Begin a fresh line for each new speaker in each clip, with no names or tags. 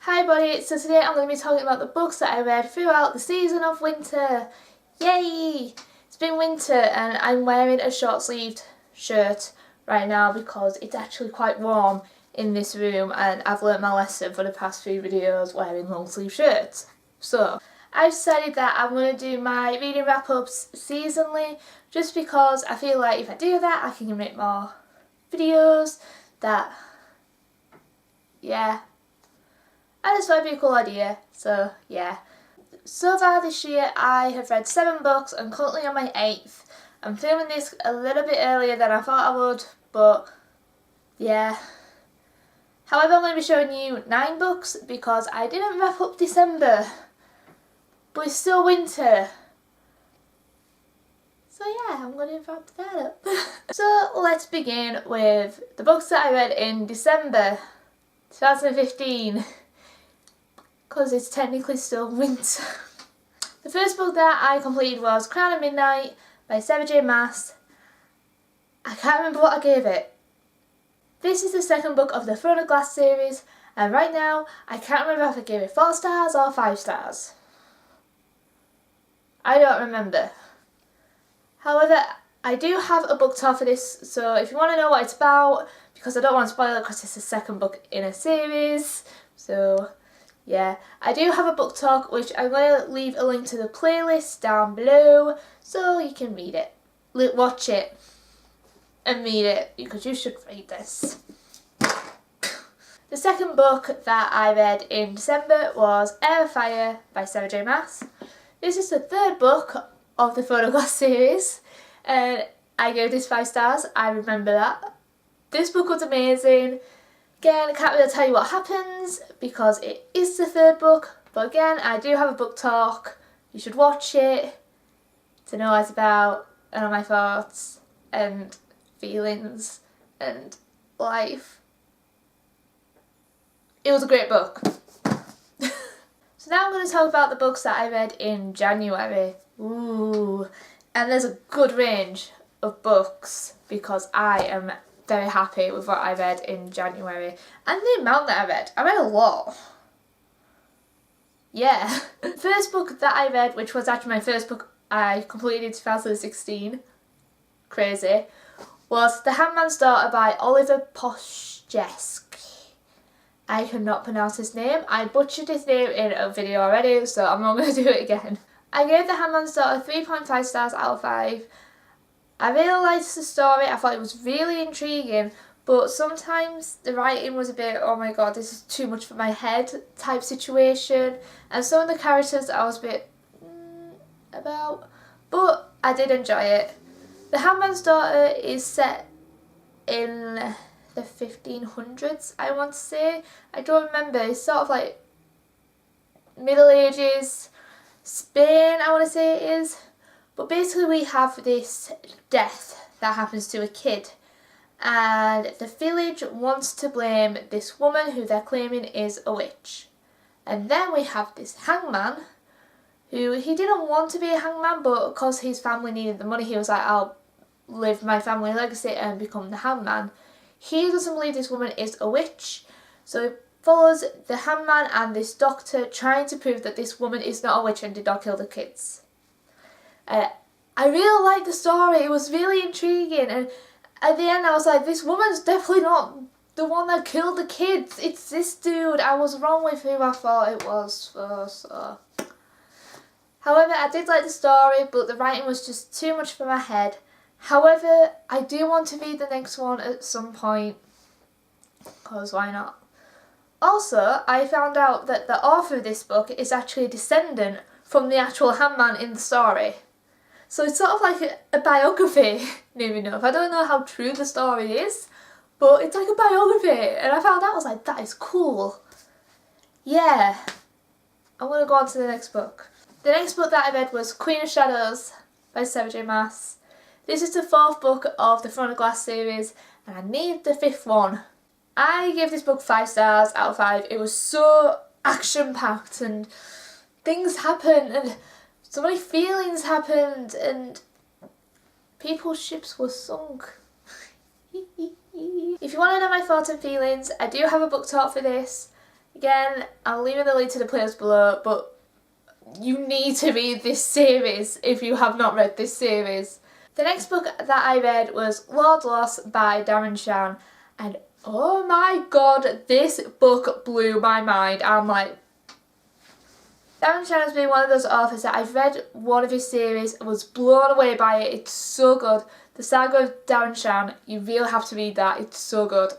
Hi buddy, so today I'm going to be talking about the books that I read throughout the season of winter. Yay! It's been winter and I'm wearing a short sleeved shirt right now because it's actually quite warm in this room and I've learnt my lesson for the past few videos wearing long sleeve shirts. So I've decided that I'm going to do my reading wrap ups seasonally just because I feel like if I do that I can make more videos that, yeah. I just thought it'd be a cool idea, so yeah. So far this year I have read 7 books. I'm currently on my 8th. I'm filming this a little bit earlier than I thought I would, but yeah. However, I'm going to be showing you 9 books because I didn't wrap up December, but it's still winter. So yeah, I'm going to wrap that up. So let's begin with the books that I read in December 2015. Because it's technically still winter. The first book that I completed was Crown of Midnight by Sarah J Maas. I can't remember what I gave it. This is the second book of the Throne of Glass series, and right now I can't remember if I gave it 4 stars or 5 stars. I don't remember. However, I do have a book talk for this, so if you want to know what it's about, because I don't want to spoil it because it's the second book in a series, so yeah, I do have a book talk which I'm going to leave a link to the playlist down below so you can read it, watch it and read it because you should read this. The second book that I read in December was Air of Fire by Sarah J Maas. This is the third book of the Throne of Glass series and I gave this 5 stars, I remember that. This book was amazing. Again, I can't really tell you what happens because it is the third book, but again, I do have a book talk. You should watch it to know what it's about and all my thoughts and feelings and life. It was a great book. So now I'm going to talk about the books that I read in January. Ooh, and there's a good range of books because I am very happy with what I read in January and the amount that I read. I read a lot. Yeah. The first book that I read, which was actually my first book I completed in 2016, crazy, was The Handmaid's Daughter by Oliver Poszczek. I cannot pronounce his name. I butchered his name in a video already, so I'm not going to do it again. I gave The Handmaid's Daughter 3.5 stars out of 5. I really liked the story, I thought it was really intriguing, but sometimes the writing was a bit, oh my god, this is too much for my head type situation, and some of the characters I was a bit about, but I did enjoy it. The Handmaid's Daughter is set in the 1500s, I want to say. I don't remember, it's sort of like Middle Ages, Spain I want to say it is. But basically we have this death that happens to a kid and the village wants to blame this woman who they're claiming is a witch. And then we have this hangman who, he didn't want to be a hangman, but because his family needed the money he was like, I'll live my family legacy and become the hangman. He doesn't believe this woman is a witch, so he follows the hangman and this doctor trying to prove that this woman is not a witch and did not kill the kids. I really liked the story, it was really intriguing, and at the end I was like, this woman's definitely not the one that killed the kids, it's this dude. I was wrong with who I thought it was. So. However, I did like the story, but the writing was just too much for my head. However, I do want to read the next one at some point, because why not? Also, I found out that the author of this book is actually a descendant from the actual hangman in the story. So it's sort of like a biography, near enough. I don't know how true the story is, but it's like a biography. And I found out, I was like, that is cool. Yeah. I'm going to go on to the next book. The next book that I read was Queen of Shadows by Sarah J Maas. This is the 4th book of the Throne of Glass series, and I need the 5th one. I gave this book 5 stars out of 5. It was so action-packed and things happened and so many feelings happened and people's ships were sunk. If you want to know my thoughts and feelings, I do have a book talk for this. Again, I'll leave the link to the playlist below, but you need to read this series if you have not read this series. The next book that I read was Lord Lost by Darren Shan, and oh my god, this book blew my mind. I'm like, Darren Shan has been one of those authors that I've read one of his series and was blown away by it. It's so good. The Saga of Darren Shan, you really have to read that. It's so good.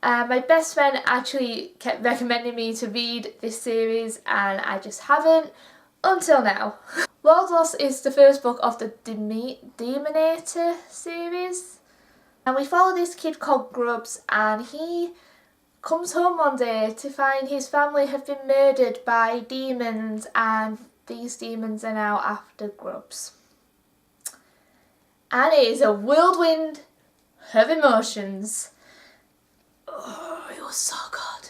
My best friend actually kept recommending me to read this series and I just haven't until now. Lord Lost is the first book of the Demonator series. And we follow this kid called Grubbs, and he comes home one day to find his family have been murdered by demons, and these demons are now after Grubbs. And it is a whirlwind of emotions. Oh, it was so good.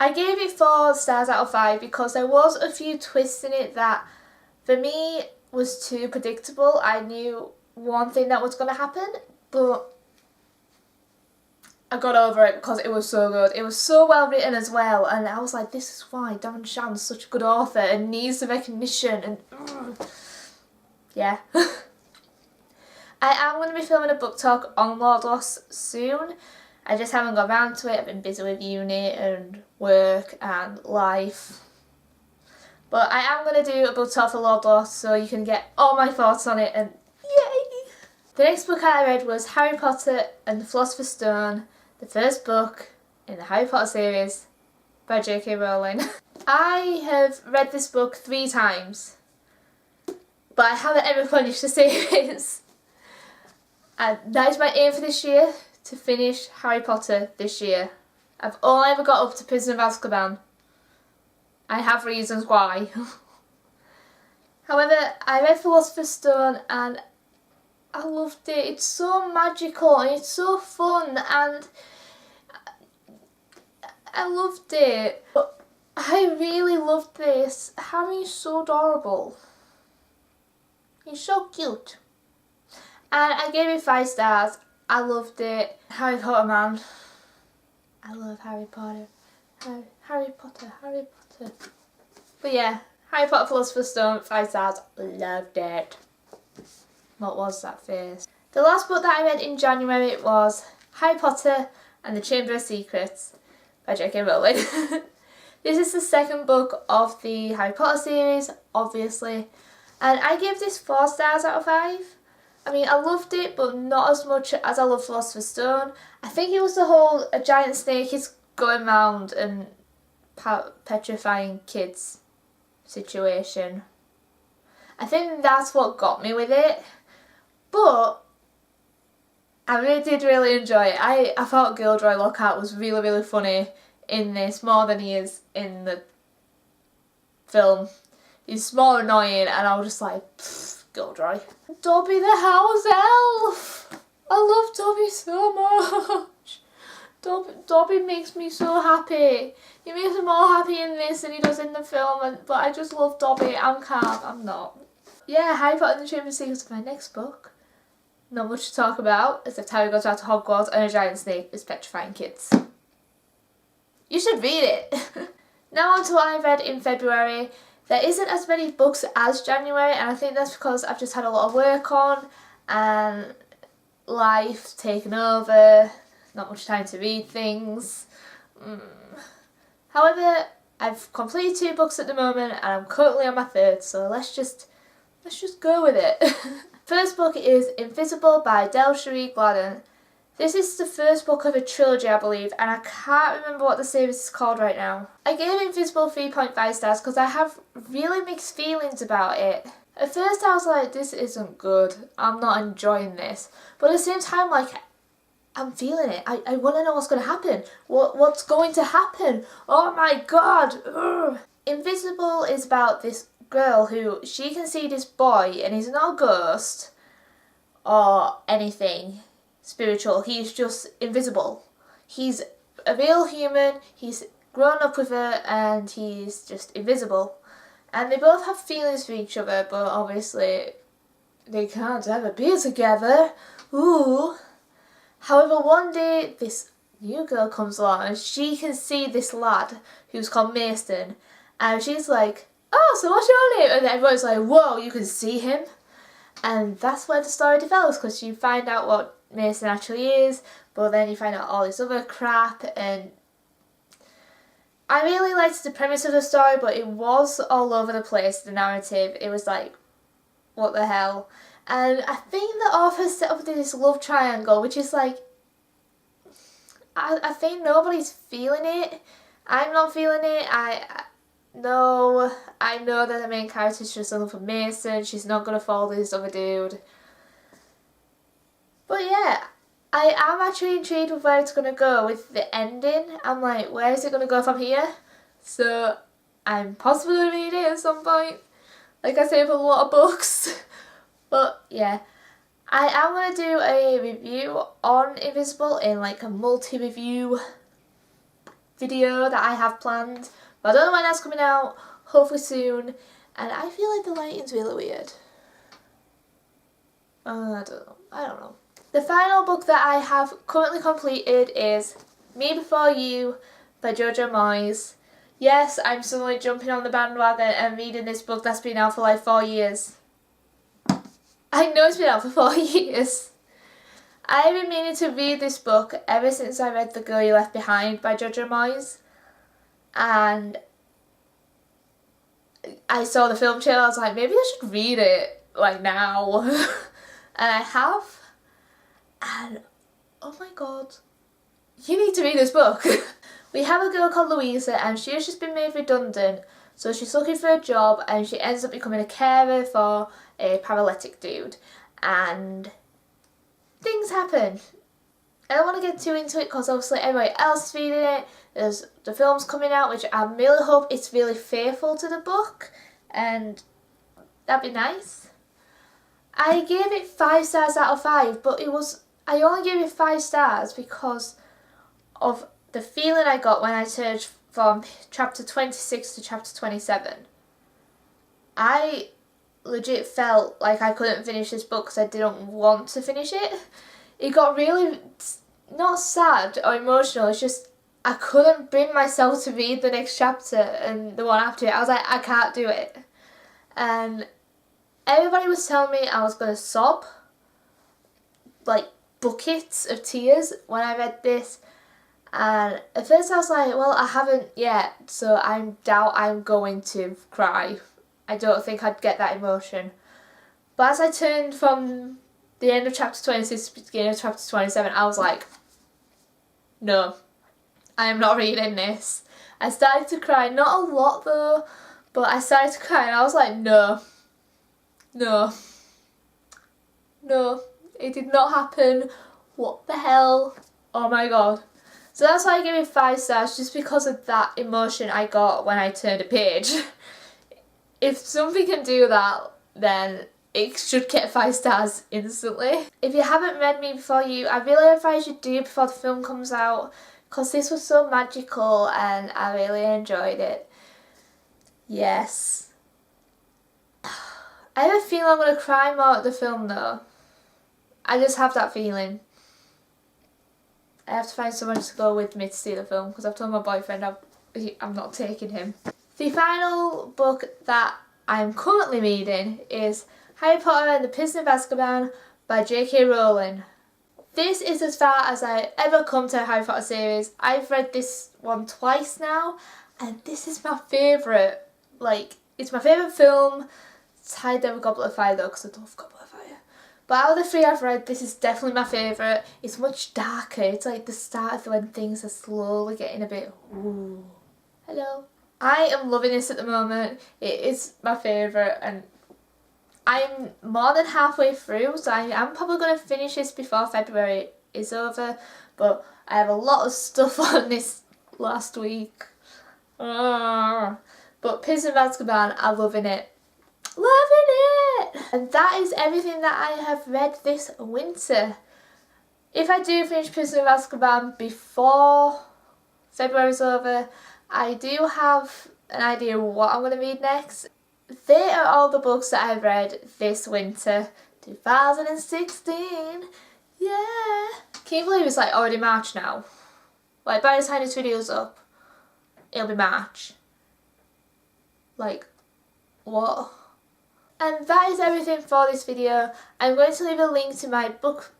I gave it 4 stars out of 5 because there was a few twists in it that for me was too predictable. I knew one thing that was going to happen, but I got over it because it was so good. It was so well written as well, and I was like, this is why Darren Shan's such a good author and needs the recognition, and yeah. I am going to be filming a book talk on Lord Lost soon. I just haven't got around to it. I've been busy with uni and work and life. But I am going to do a book talk for Lord Lost so you can get all my thoughts on it, and yay! The next book I read was Harry Potter and the Philosopher's Stone, the first book in the Harry Potter series by J.K. Rowling. I have read this book 3 times, but I haven't ever finished the series. And that is my aim for this year, to finish Harry Potter this year. I've only ever got up to Prisoner of Azkaban. I have reasons why. However, I read Philosopher's Stone and I loved it. It's so magical and it's so fun and I loved it. But I really loved this. Harry's so adorable. He's so cute. And I gave it 5 stars. I loved it. Harry Potter, man. I love Harry Potter. Harry Potter. But yeah, Harry Potter Philosopher's Stone, 5 stars. Loved it. What was that face? The last book that I read in January was Harry Potter and the Chamber of Secrets by J.K. Rowling. This is the second book of the Harry Potter series, obviously. And I gave this 4 stars out of 5. I mean, I loved it, but not as much as I love Philosopher's Stone. I think it was the whole a giant snake is going round and petrifying kids situation. I think that's what got me with it. But I really enjoy it. I thought Gilderoy Lockhart was really funny in this, more than he is in the film. He's more annoying, and I was just like, Gilderoy. Dobby the house elf! I love Dobby so much. Dobby makes me so happy. He makes me more happy in this than he does in the film, but I just love Dobby. I'm calm, I'm not. Yeah, Harry Potter and the Chamber of Secrets is my next book. Not much to talk about, except Harry goes out to Hogwarts and a giant snake is petrifying kids. You should read it! Now on to what I read in February. There isn't as many books as January, and I think that's because I've just had a lot of work on and life taken over, not much time to read things. However, I've completed 2 books at the moment and I'm currently on my 3rd, so let's just go with it. First book is Invisible by Delcherie Gladden. This is the first book of a trilogy, I believe, and I can't remember what the series is called right now. I gave Invisible 3.5 stars because I have really mixed feelings about it. At first I was like, this isn't good, I'm not enjoying this. But at the same time, like, I'm feeling it. I want to know what's going to happen. What's going to happen? Oh my god! Ugh. Invisible is about this girl who, she can see this boy and he's not a ghost or anything spiritual, he's just invisible. He's a real human, he's grown up with her and he's just invisible. And they both have feelings for each other, but obviously they can't ever be together. Ooh. However, one day this new girl comes along and she can see this lad who's called Mason, and she's like, oh, so what's your name? And everyone's like, whoa, you can see him? And that's where the story develops, because you find out what Mason actually is, but then you find out all this other crap. And I really liked the premise of the story, but it was all over the place, the narrative. It was like, what the hell? And I think the author set up this love triangle, which is like, I think nobody's feeling it. I'm not feeling it. I know that the main character is just in love with Mason. She's not going to fall to this other dude. But yeah, I am actually intrigued with where it's going to go with the ending. I'm like, where is it going to go from here? So I'm possibly going to read it at some point. Like I say with a lot of books. But yeah, I am going to do a review on Invisible in like a multi-review video that I have planned. But I don't know when that's coming out, hopefully soon. And I feel like the lighting's really weird. I don't know. The final book that I have currently completed is Me Before You by Jojo Moyes. Yes, I'm suddenly jumping on the bandwagon and reading this book that's been out for like 4 years. I know it's been out for 4 years. I've been meaning to read this book ever since I read The Girl You Left Behind by Jojo Moyes. And I saw the film trailer, I was like, maybe I should read it, like, now. And I have. And, oh my god, you need to read this book. We have a girl called Louisa, and she has just been made redundant. So she's looking for a job, and she ends up becoming a carer for a paralytic dude. And things happen. I don't want to get too into it because obviously everybody else is reading it. There's the film's coming out, which I really hope it's really faithful to the book, and that'd be nice. I gave it 5 stars out of 5, but I only gave it 5 stars because of the feeling I got when I turned from chapter 26 to chapter 27. I legit felt like I couldn't finish this book because I didn't want to finish it. It got really, not sad or emotional, it's just I couldn't bring myself to read the next chapter and the one after it. I was like, I can't do it. And everybody was telling me I was going to sob, like buckets of tears when I read this. And at first I was like, well, I haven't yet, so I doubt I'm going to cry. I don't think I'd get that emotion. But as I turned from the end of chapter 26 to the beginning of chapter 27, I was like, no, I am not reading this. I started to cry, not a lot though, but I started to cry and I was like, no, it did not happen. What the hell? Oh my god. So that's why I gave it 5 stars, just because of that emotion I got when I turned a page. If something can do that, then it should get 5 stars instantly. If you haven't read Me Before You, I really advise you do before the film comes out, because this was so magical and I really enjoyed it. Yes. I have a feeling I'm going to cry more at the film though. I just have that feeling. I have to find someone to go with me to see the film, because I've told my boyfriend I'm not taking him. The final book that I'm currently reading is Harry Potter and the Prisoner of Azkaban by J.K. Rowling. This is as far as I ever come to a Harry Potter series. I've read this one twice now, and this is my favourite. Like, it's my favourite film. It's tied there with Goblet of Fire though, because I love Goblet of Fire. But out of the 3 I've read, this is definitely my favourite. It's much darker. It's like the start of when things are slowly getting a bit, ooh. Hello. I am loving this at the moment. It is my favourite, and I'm more than halfway through, so I am probably going to finish this before February is over, but I have a lot of stuff on this last week. But Prisoner of Azkaban, I'm loving it. Loving it! And that is everything that I have read this winter. If I do finish Prisoner of Azkaban before February's over, I do have an idea of what I'm going to read next. They are all the books that I've read this winter, 2016. Yeah. Can you believe it's like already March now? Like, by the time this video's up, it'll be March. Like, what? And that is everything for this video. I'm going to leave a link to my book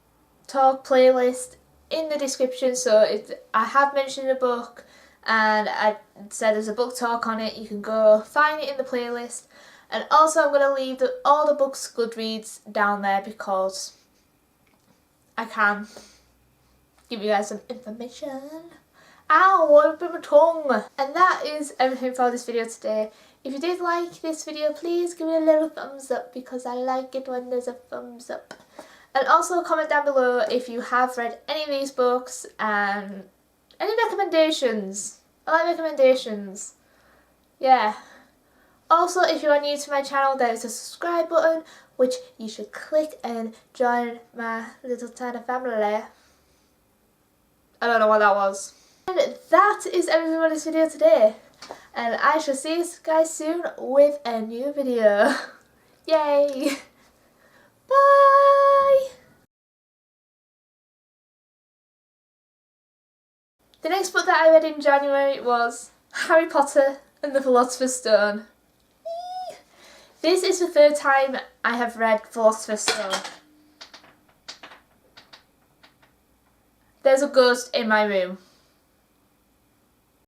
talk playlist in the description, so if I have mentioned a book and I said there's a book talk on it, you can go find it in the playlist. And also I'm going to leave all the books Goodreads down there because I can give you guys some information. Ow, what bit my tongue. And that is everything for this video today. If you did like this video, please give it a little thumbs up because I like it when there's a thumbs up. And also comment down below if you have read any of these books and any recommendations. I like recommendations. Yeah. Also, if you are new to my channel, there is a subscribe button which you should click and join my little tiny family. I don't know what that was. And that is everything for this video today. And I shall see you guys soon with a new video. Yay! Bye! The next book that I read in January was Harry Potter and the Philosopher's Stone. This is the third time I have read Philosopher's Stone. There's a ghost in my room.